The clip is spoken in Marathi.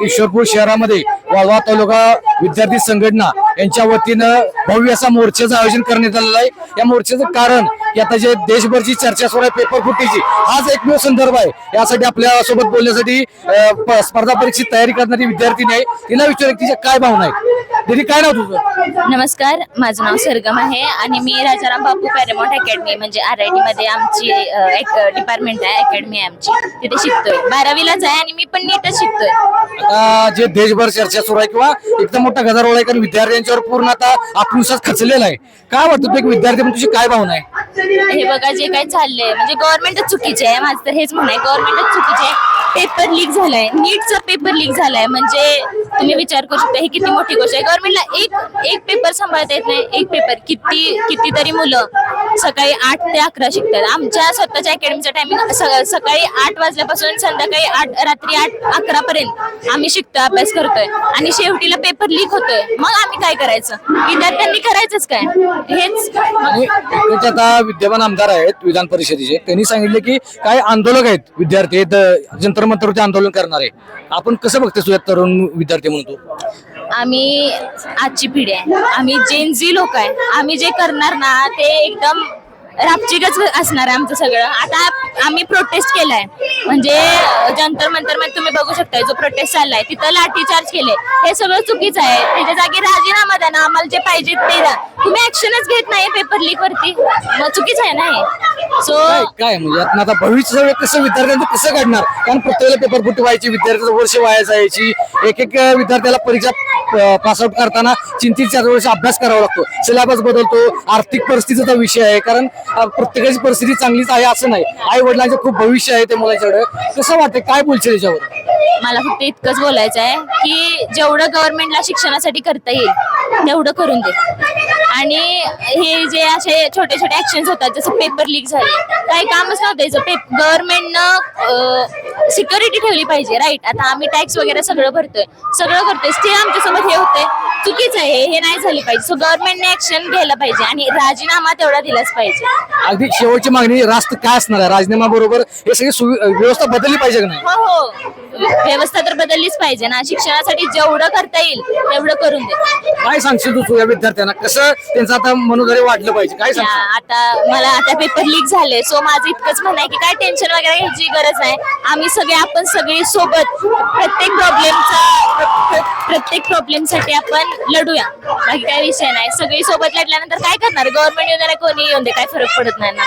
ईश्वरपूर शहरामध्ये वाळवा तालुका विद्यार्थी संघटना यांच्या वतीनं भव्य असा मोर्चाचं आयोजन करण्यात आलेलं आहे। या मोर्चाचं कारण की आता जे देशभरची चर्चा सुरू आहे पेपर फुटीची, हाच एकमेव संदर्भ आहे। यासाठी आपल्या सोबत बोलण्यासाठी स्पर्धा परीक्षेची तयारी करणारी विद्यार्थिनी आहे, तिला विचारूया तिच्या काय भावना आहेत। दीदी काय नाव तुझं? नमस्कार, माझं नाव सरगम आहे आणि मी राजाराम बापू पॅरामाउंट अकॅडमी म्हणजे RIT मध्ये आमची एक डिपार्टमेंट आहे, अकॅडमी आहे आमची, तिथे शिकतोय। 12वीलाच आहे आणि मी पण नीटच शिकतोय। आता जे देशभर चर्चा सुरू आहे किंवा एकदम मोठा गदारोळ आहे, कारण विद्यार्थ्यांच्यावर पूर्ण आता आत्मविश्वास खचलेला आहे, काय वाटतं तू एक विद्यार्थी म्हणून तुझी काय भावना आहे? हे बघा, जे काही चाललंय म्हणजे गव्हर्नमेंटच चुकीचे आहे, माझं तर हेच म्हणणं आहे, गव्हर्नमेंटच चुकीचे आहे। पेपर लीक झालाय, नीटचा पेपर लीक झालाय, म्हणजे तुम्ही विचार करू शकता ही किती मोठी गोष्ट आहे। गव्हर्नमेंटला एक पेपर सांभाळता येत नाही, एक पेपर कितीतरी मुलं सकाळी 8 ते 11 शिकतात। आमच्या स्वतःच्या अकॅडमीचा टायमिंग सकाळी 8 वाजल्यापासून संध्याकाळी रात्री 11 पर्यंत आम्ही शिकतोय, अभ्यास करतोय आणि शेवटीला पेपर लीक होतोय। मग आम्ही काय करायचं? विद्यार्थ्यांनी करायचंच काय? हेच आता विद्यमान आमदार आहेत विधान परिषदेचे, त्यांनी सांगितले की काही आंदोलक आहेत विद्यार्थी जंतर मंतरवरती आंदोलन करणारे, आपण कसं बघते तुझ्या तरुण विद्यार्थी म्हणून तू? आम्ही आजची पिढी आहे, आम्ही जेन झी लोक आहे, आम्ही जे करणार ना ते एकदम रापचिकच असणार आहे आमचं सगळं। आता आम्ही प्रोटेस्ट केलाय, म्हणजे जंतर मंतर मध्ये तुम्ही बघू शकता जो प्रोटेस्ट चाललाय तिथं लाठीचार्ज केले, हे सगळं चुकीचं आहे। त्याच्या जागी राजीनामा द्या ना, आम्हाला जे पाहिजे ते द्या, तुम्ही ऍक्शनच घेत नाही पेपर लीक वरती, मग चुकीचं आहे ना हे। सो काय म्हणजे आता भविष्य कसं विद्यार्थ्यांचं कसं घडणार? कारण प्रत्येकाला पेपर फुटी व्हायची, विद्यार्थ्याचं वर्ष वाया जायची, एक विद्यार्थ्याला परीक्षा पासआउट करताना 3-4 वर्ष अभ्यास करावा लागतो, सिलेबस बदलतो, आर्थिक परिस्थितीचा विषय आहे, कारण प्रत्येकाची परिस्थिती चांगलीच आहे असं नाही, आई वडिलांचं खूप भविष्य आहे ते मुलांच्याकडे। कसं वाटतं, काय बोलशील याच्यावर? मला फक्त इतकंच बोलायचं आहे की जेवढं गव्हर्नमेंटला शिक्षणासाठी करता येईल तेवढं करून दे, आणि हे जे असे छोटे छोटे ऍक्शन्स होतात जसं पेपर लीक झाले, काही कामच नव्हतं। गव्हर्नमेंटनं सिक्युरिटी ठेवली पाहिजे, राईट? आता आम्ही टॅक्स वगैरे सगळं करतोय, स्टिल आमच्यासोबत हे होतंय, चुकीचं आहे हे नाही झाली पाहिजे। सो गव्हर्नमेंटने ऍक्शन घ्यायला पाहिजे आणि राजीनामा तेवढा दिलाच पाहिजे। अगदी शेवटची मागणी रास्त काय असणार आहे? राजीनामा बरोबर हे सगळी व्यवस्था बदलली पाहिजे का नाही? हो, व्यवस्था तर बदललीच पाहिजे ना, शिक्षणासाठी जेवढं करता येईल तेवढं करून दे। काय सांगशील तू या विद्यार्थ्यांना, कसं त्यांचं आता मनोधैर्य वाढलं पाहिजे, काय सांगशील? मला आता पेपर लीक झाले, सो माझं इतकंच म्हणणं आहे की काय टेन्शन वगैरे घ्यायची गरज नाही। आपण सगळे सोबत प्रत्येक प्रॉब्लेमसाठी आपण लढूया, बाकी काय विषय नाही। सगळी सोबत लढल्यानंतर काय करणार? गव्हर्नमेंट येऊ दे ना कोणी येऊ दे, काय फरक पडत नाही ना।